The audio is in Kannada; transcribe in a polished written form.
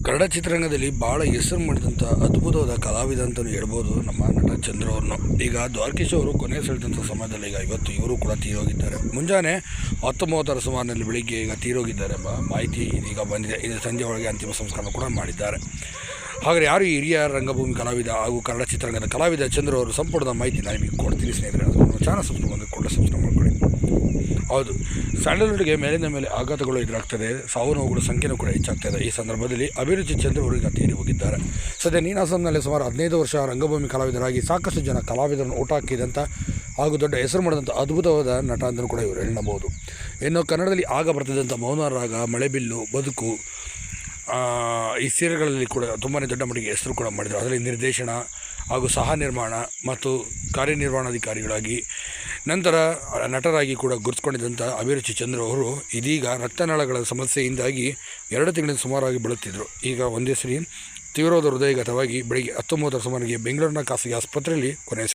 ಕನ್ನಡ ಚಿತ್ರರಂಗದಲ್ಲಿ ಭಾಳ ಹೆಸರು ಮಾಡಿದಂಥ ಅದ್ಭುತವಾದ ಕಲಾವಿದ ಅಂತಲೂ ಹೇಳ್ಬೋದು ನಮ್ಮ ನಟ ಚಂದ್ರ ಅವ್ರನ್ನು. ಈಗ ದ್ವಾರಕೀಶ್ ಅವರು ಕೊನೆ ಸೆಳೆದಂಥ ಸಮಯದಲ್ಲಿ ಈಗ ಇವತ್ತು ಇವರು ಕೂಡ ತೀರೋಗಿದ್ದಾರೆ. ಮುಂಜಾನೆ 10:30 ಸುಮಾರಿನಲ್ಲಿ ಬೆಳಿಗ್ಗೆ ಈಗ ತೀರೋಗಿದ್ದಾರೆ ಎಂಬ ಮಾಹಿತಿ ಇದೀಗ ಬಂದಿದೆ. ಇದು ಸಂಜೆ ಒಳಗೆ ಅಂತಿಮ ಸಂಸ್ಕಾರ ಕೂಡ ಮಾಡಿದ್ದಾರೆ. ಹಾಗಾದರೆ ಯಾರು ಈ ಹಿರಿಯ ರಂಗಭೂಮಿ ಕಲಾವಿದ ಹಾಗೂ ಕನ್ನಡ ಚಿತ್ರರಂಗದ ಕಲಾವಿದ ಚಂದ್ರ ಅವರು ಸಂಪೂರ್ಣ ಮಾಹಿತಿ ನಾನು ನಿಮಗೆ ಕೊಡ್ತೀನಿ ಸ್ನೇಹಿತರೆ. ಅದನ್ನು ಚಾನಲ್ ಸಬ್ಸ್ಕ್ರೈಬ್ ಮಾಡ್ಕೊಳ್ಳಿ. ಹೌದು, ಸ್ಯಾಂಡಲ್ವುಡ್ಗೆ ಮೇಲಿಂದ ಮೇಲೆ ಆಘಾತಗಳು ಎದುರಾಗ್ತದೆ, ಸಾವು ನೋವುಗಳ ಸಂಖ್ಯೆನೂ ಕೂಡ ಹೆಚ್ಚಾಗ್ತದೆ. ಈ ಸಂದರ್ಭದಲ್ಲಿ ಅಭಿರುಚಿ ಚಂದ್ರ ಅವರು ಈಗ ತೀರಿ ಹೋಗಿದ್ದಾರೆ. ಸದ್ಯ ನೀನಾಸಂನಲ್ಲಿ ಸುಮಾರು 15 ವರ್ಷ ರಂಗಭೂಮಿ ಕಲಾವಿದರಾಗಿ ಸಾಕಷ್ಟು ಜನ ಕಲಾವಿದರನ್ನು ಊಟ ಹಾಕಿದಂಥ ಹಾಗೂ ದೊಡ್ಡ ಹೆಸರು ಮಾಡಿದಂಥ ಅದ್ಭುತವಾದ ನಟ ಅಂತಲೂ ಕೂಡ ಇವರು ಹೇಳಬಹುದು. ಇನ್ನು ಕನ್ನಡದಲ್ಲಿ ಆಗ ಬರ್ತಿದ್ದಂಥ ಮೌನ ರಾಗ, ಮಳೆಬಿಲ್ಲು, ಬದುಕು ಈ ಸೀರೆಗಳಲ್ಲಿ ಕೂಡ ತುಂಬಾ ದೊಡ್ಡ ಮಟ್ಟಿಗೆ ಹೆಸರು ಕೂಡ ಮಾಡಿದರು. ಅದರಲ್ಲಿ ನಿರ್ದೇಶನ ಹಾಗೂ ಸಹ ನಿರ್ಮಾಣ ಮತ್ತು ಕಾರ್ಯನಿರ್ವಹಣಾಧಿಕಾರಿಗಳಾಗಿ ನಂತರ ನಟರಾಗಿ ಕೂಡ ಗುರುತಿಸಿಕೊಂಡಿದ್ದಂಥ ಅಭಿರುಚಿ ಚಂದ್ರ ಅವರು ಇದೀಗ ರಕ್ತನಾಳಗಳ ಸಮಸ್ಯೆಯಿಂದಾಗಿ 2 ತಿಂಗಳಿಂದ ಸುಮಾರಾಗಿ ಬಳಲ್ತಿದ್ದರು. ಈಗ ಒಂದೇ ಸರಿ ತೀವ್ರವಾದ ಹೃದಯಘಾತವಾಗಿ ಬೆಳಗ್ಗೆ 10:30 ಸುಮಾರಿಗೆ ಬೆಂಗಳೂರಿನ ಖಾಸಗಿ ಆಸ್ಪತ್ರೆಯಲ್ಲಿ ಕೊನೆ